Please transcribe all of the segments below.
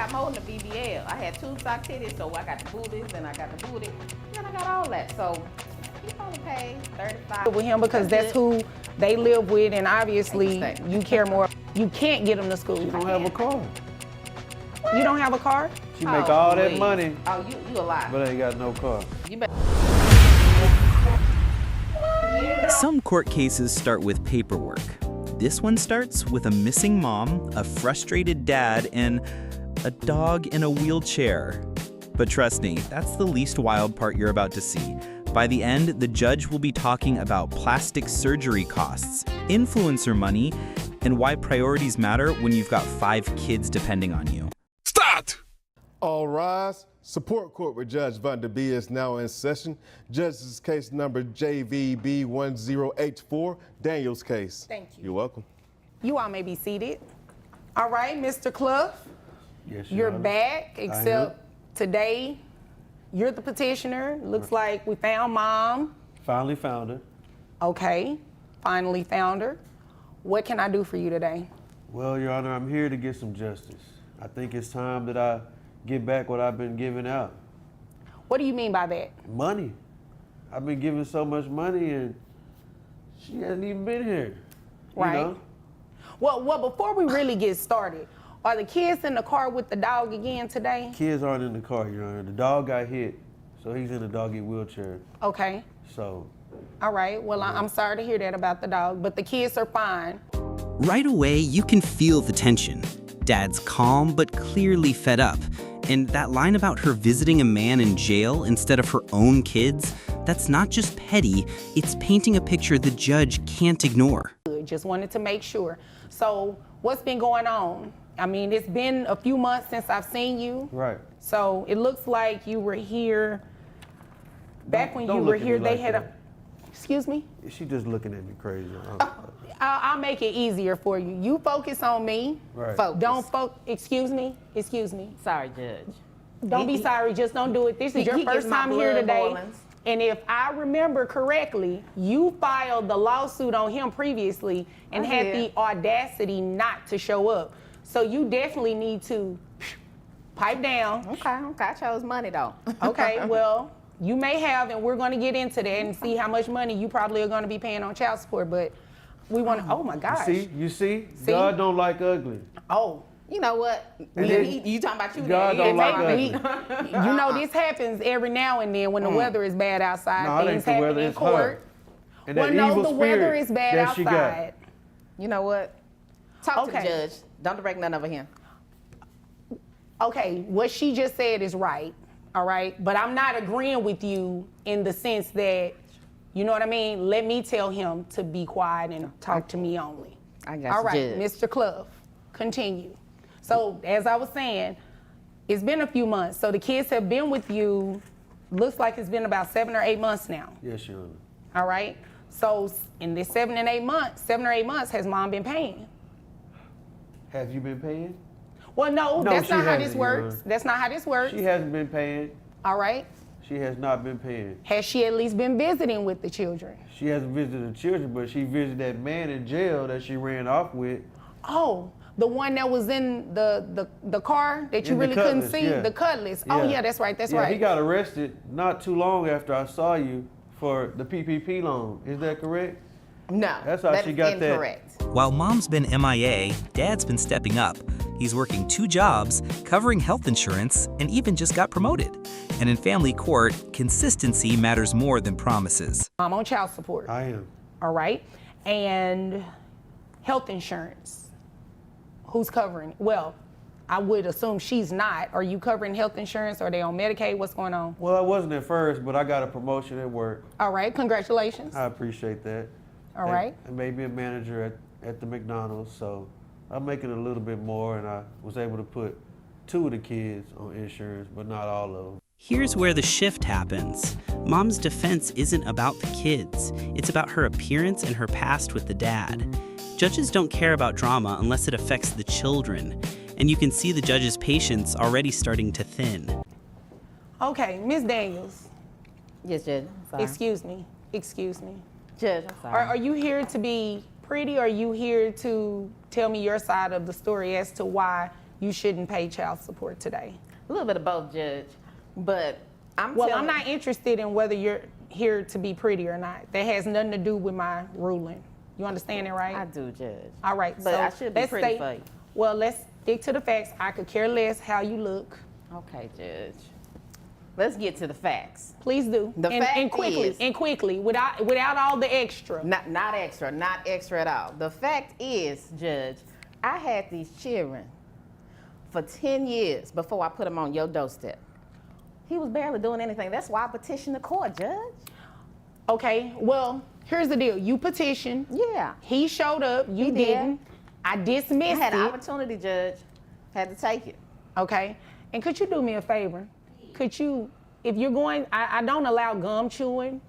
got more than the BBL. I had 2 sock titties, so I got the boobies, and I got the booty, and I got all that. So he probably paid $35 with him because that's who they live with, and obviously you care more. You can't get them to school. She don't have a car. You don't have a car? She make all that money. Oh, you a lie. But ain't got no car. You better. Some court cases start with paperwork. This one starts with a missing mom, a frustrated dad, and a dog in a wheelchair. But trust me, that's the least wild part you're about to see. By the end, the judge will be talking about plastic surgery costs, influencer money, and why priorities matter when you've got 5 kids depending on you. Start! All rise. Support Court with Judge Van Der Bee is now in session. Judge's case number JVB1084, Daniel's case. Thank you. You're welcome. You all may be seated. All right, Mr. Clough, Yes, you're Honor. back, except today you're the petitioner. Looks like we found mom. Finally found her. Okay, finally found her. What can I do for you today? Well, Your Honor, I'm here to get some justice. I think it's time that I get back what I've been giving out. What do you mean by that? Money. I've been giving so much money and she hasn't even been here. Right. You know? Well, before we really get started, are the kids in the car with the dog again today? Kids aren't in the car, Your Honor. The dog got hit, so he's in a doggy wheelchair. Okay. So. All right, well, I'm sorry to hear that about the dog, but the kids are fine. Right away, you can feel the tension. Dad's calm but clearly fed up. And that line about her visiting a man in jail instead of her own kids, that's not just petty, it's painting a picture the judge can't ignore. Just wanted to make sure. So what's been going on? I mean, it's been a few months since I've seen you. Right. So it looks like you were here, back when you Don't were look at here, me they like had that. excuse me? She just looking at me crazy. I'll make it easier for you. You focus on me. Right. Don't excuse me. Sorry, Judge. Don't be sorry, just don't do it. This is your he first gets my time here blood today. boilings. And if I remember correctly, you filed the lawsuit on him previously and I had did. the audacity not to show up. So you definitely need to pipe down. Okay, I chose money though. Okay, well, you may have, and we're going to get into that and see how much money you probably are going to be paying on child support, but we want to, oh my gosh. You see? God don't like ugly. Oh. You know what? You talking about you? God don't like ugly. You know, this happens every now and then when the weather is bad outside. No, it Things ain't the happen weather, in it's court. her. And that Well, no, evil the weather spirit is bad that she got. outside. You know what? Talk to the Okay. judge. Don't direct none over him. Okay, what she just said is right, all right? But I'm not agreeing with you in the sense that, you know what I mean? Let me tell him to be quiet and talk to me only. I got All you, right, Judge. Mr. Clough, continue. So, as I was saying, it's been a few months. So the kids have been with you, looks like it's been about 7 or 8 months now. Yes, Your Honor. All right? So in this 7 or 8 months, has mom been paying? Have you been paying? Well, no, No, that's she not how this hasn't, Your works. Honor. That's not how this works. She hasn't been paying. All right? She has not been paying. Has she at least been visiting with the children? She hasn't visited the children, but she visited that man in jail that she ran off with. Oh, the one that was in the car that you In the really couldn't Cutlass, see? yeah. The Cutlass. Oh, yeah, that's right, that's right. He got arrested not too long after I saw you for the PPP loan. Is that correct? No, That's how she is got that. incorrect. While mom's been MIA, dad's been stepping up. He's working 2 jobs, covering health insurance, and even just got promoted. And in family court, consistency matters more than promises. I'm on child support. I am. All right? And health insurance. Who's covering? Well, I would assume she's not. Are you covering health insurance? Are they on Medicaid? What's going on? Well, I wasn't at first, but I got a promotion at work. All right, congratulations. I appreciate that. All right. I made me a manager at the McDonald's, so I'm making a little bit more, and I was able to put 2 of the kids on insurance, but not all of them. Here's where the shift happens. Mom's defense isn't about the kids. It's about her appearance and her past with the dad. Judges don't care about drama unless it affects the children. And you can see the judge's patience already starting to thin. Okay, Ms. Daniels. Yes, Judge. Sorry. Excuse me. Judge, I'm sorry. Are you here to be pretty, or are you here to tell me your side of the story as to why you shouldn't pay child support today? A little bit of both, Judge. But I'm not interested in whether you're here to be pretty or not. That has nothing to do with my ruling. You understand that, right? I do, Judge. All right, But so I should be pretty for you. Well, let's stick to the facts. I could care less how you look. Okay, Judge. Let's get to the facts. Please do. The fact and quickly, without all the extra. Not extra at all. The fact is, Judge, I had these children for 10 years before I put them on your doorstep. He was barely doing anything. That's why I petitioned the court, Judge. Okay, well, here's the deal. You petitioned. Yeah. He showed up. You He did. didn't. I dismissed I had it. an opportunity, Judge. Had to take it. Okay. And could you do me a favor? Could you, if you're going, I don't allow gum chewing,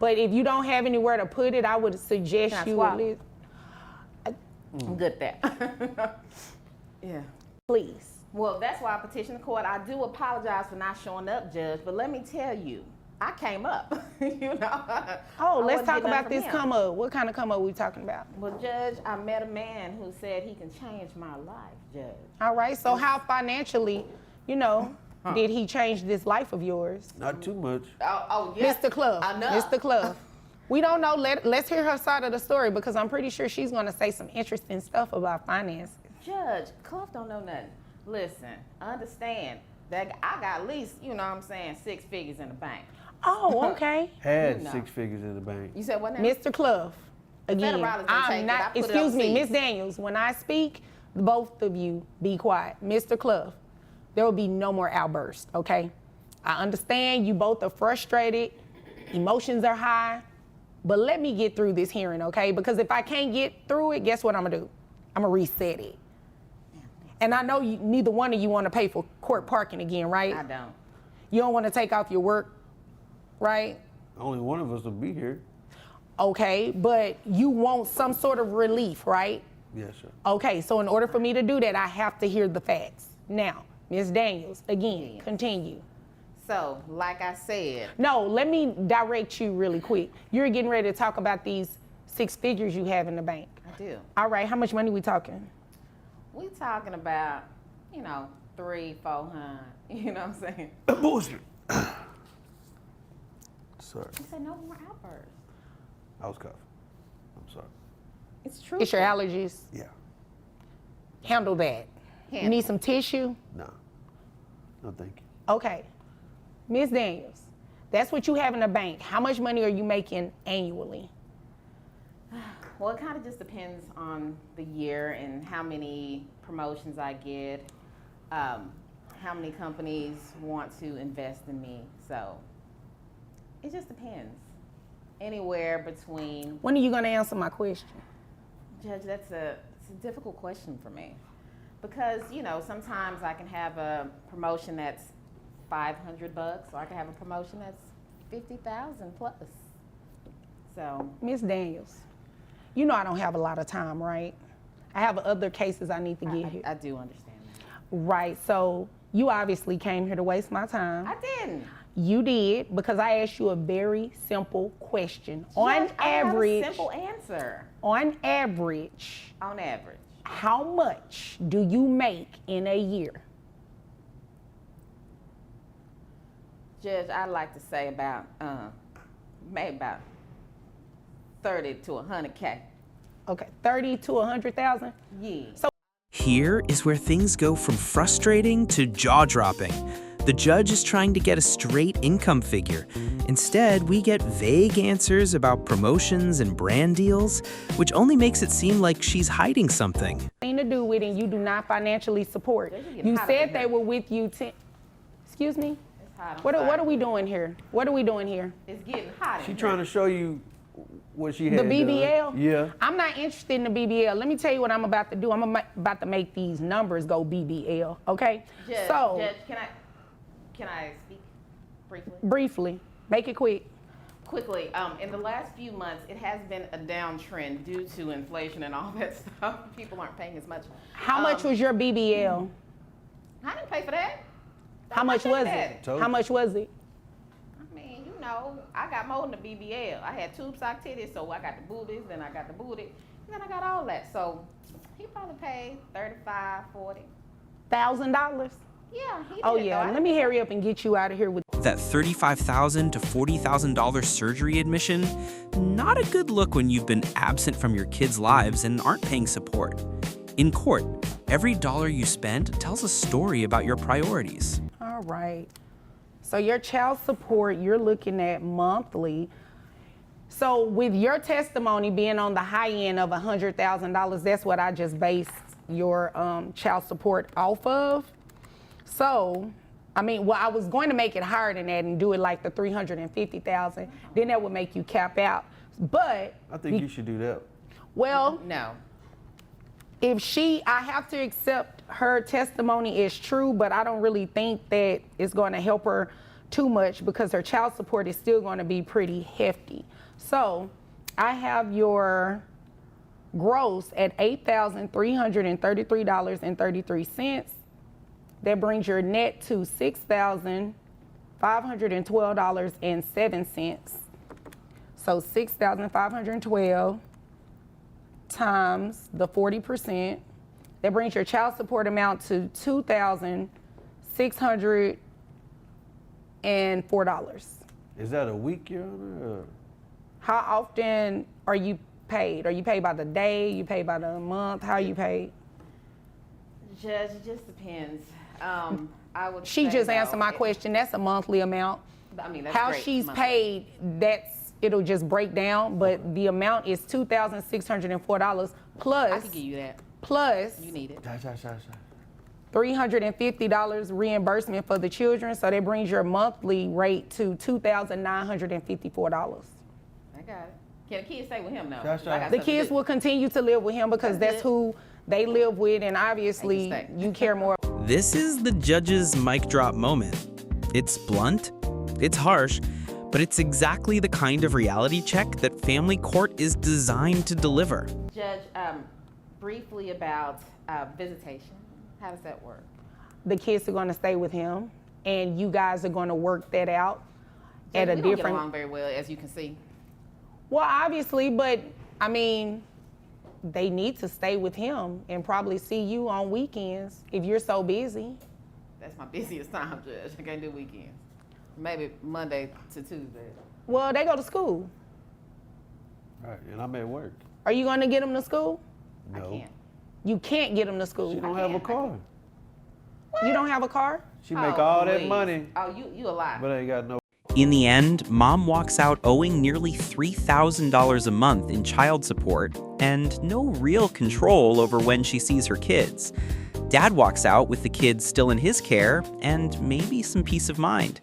but if you don't have anywhere to put it, I would suggest Can I you swallow? at least, I'm good at that. Yeah. please. Well, that's why I petitioned the court. I do apologize for not showing up, Judge, but let me tell you, I came up. You know. Oh, I let's wasn't talk getting about nothing this from him. come up. What kind of come up we talking about? Well, Judge, I met a man who said he can change my life, Judge. All right, so how financially, did he change this life of yours? Not too much. Oh, yes. Mr. Clough. I know. Mr. Clough. We don't know. Let's hear her side of the story because I'm pretty sure she's going to say some interesting stuff about finances. Judge, Clough don't know nothing. Listen, understand that I got at least, 6 figures in the bank. Oh, okay. Had You know. 6 figures in the bank. You said what now? Mr. Clough, again, federalists don't take I'm it. I not, put it on excuse me, Miss seats. Daniels, when I speak, both of you be quiet. Mr. Clough, there will be no more outbursts, okay? I understand you both are frustrated, emotions are high, but let me get through this hearing, okay? Because if I can't get through it, guess what I'm gonna do? I'm gonna reset it. And I know neither one of you wanna pay for court parking again, right? I don't. You don't wanna take off your work, right? Only one of us will be here. Okay, but you want some sort of relief, right? Yes, sir. Okay, so in order for me to do that, I have to hear the facts. Now, Ms. Daniels, again, Yeah. continue. So, like I said, No, let me direct you really quick. You're getting ready to talk about these 6 figures you have in the bank. I do. All right, how much money we talking? We talking about, 300-400. You know what I'm saying? Bullshit. Sorry. He said no more outbursts. I was coughing. I'm sorry. It's true. It's your allergies. Yeah. Handle that. You Handle. need some tissue? No. No, thank you. Okay. Ms. Daniels, that's what you have in the bank. How much money are you making annually? Well, it kind of just depends on the year and how many promotions I get, how many companies want to invest in me. So it just depends. Anywhere between, When are you going to answer my question? Judge, it's a difficult question for me. Because, sometimes I can have a promotion that's $500, or I can have a promotion that's $50,000 plus. So, Ms. Daniels, you know I don't have a lot of time, right? I have other cases I need to get here. I do understand that. Right, so you obviously came here to waste my time. I didn't. You did, because I asked you a very simple question. Judge, I have a simple answer. On average, On average. how much do you make in a year? Judge, I'd like to say about, maybe about 30 to 100K. Okay, 30 to 100,000? Yeah. Here is where things go from frustrating to jaw-dropping. The judge is trying to get a straight income figure. Instead, we get vague answers about promotions and brand deals, which only makes it seem like she's hiding something. Nothing to do with it, and you do not financially support. Judge, you're getting You hot said up in they here. were with you excuse me? It's hot. I'm What sorry. are we doing here? What are we doing here? It's getting hot. She trying to show you what she had The done. BBL? Yeah. I'm not interested in the BBL. Let me tell you what I'm about to do. I'm about to make these numbers go BBL, okay? Judge, So, Judge, can I speak briefly? briefly, make it quick. Quickly, in the last few months, it has been a downtrend due to inflation and all that stuff. People aren't paying as much. How much was your BBL? I didn't pay for that. How much was that? it? Told How you. much was it? I mean, I got more than the BBL. I had tube sock titties, so I got the boobies, then I got the booty, and then I got all that. So he probably paid 35, 40. $30,000? Yeah, he did. Oh though. yeah, I let me hurry up and get you out of here with That $35,000 to $40,000 surgery admission, not a good look when you've been absent from your kids' lives and aren't paying support. In court, every dollar you spend tells a story about your priorities. All right. So your child support, you're looking at monthly. So with your testimony being on the high end of $100,000, that's what I just based your child support off of. So, I mean, well, I was going to make it higher than that and do it like the $350,000. Then that would make you cap out. But I think you should do that. well, No. if I have to accept her testimony is true, but I don't really think that it's going to help her too much because her child support is still going to be pretty hefty. So I have your gross at $8,333.33. That brings your net to $6,512.07. So $6,512 times the 40%. That brings your child support amount to $2,604. Is that a week, Your Honor? Or? How often are you paid? Are you paid by the day? You paid by the month? How are you paid? Judge, it just depends. I would She say, just though, answered my it- question. That's a monthly amount. I mean, that's How great she's monthly. paid, it'll just break down, but the amount is $2,604 plus. I could give you that. Plus You need it. $350 reimbursement for the children, so that brings your monthly rate to $2,954. I got it. Can the kids stay with him though? That's I got right. The something to kids do. will continue to live with him because That's that's good. who they live with, and obviously They can stay. you care more. This is the judge's mic drop moment. It's blunt, it's harsh, but it's exactly the kind of reality check that family court is designed to deliver. Judge, briefly about visitation. How does that work? The kids are going to stay with him, and you guys are going to work that out at a we don't get different. along very well, as you can see. Well, obviously, but I mean, they need to stay with him and probably see you on weekends if you're so busy. That's my busiest time, Judge. I can't do weekends. Maybe Monday to Tuesday. Well, they go to school. Right, and I'm at work. Are you going to get them to school? I No. can't. You can't get them to school. She don't have a can't. car. You don't have a car? She make all that please. money, Oh, you a lie. but ain't got no. In the end, mom walks out owing nearly $3,000 a month in child support and no real control over when she sees her kids. Dad walks out with the kids still in his care and maybe some peace of mind.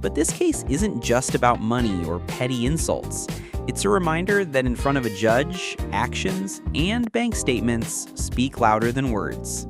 But this case isn't just about money or petty insults. It's a reminder that in front of a judge, actions and bank statements speak louder than words.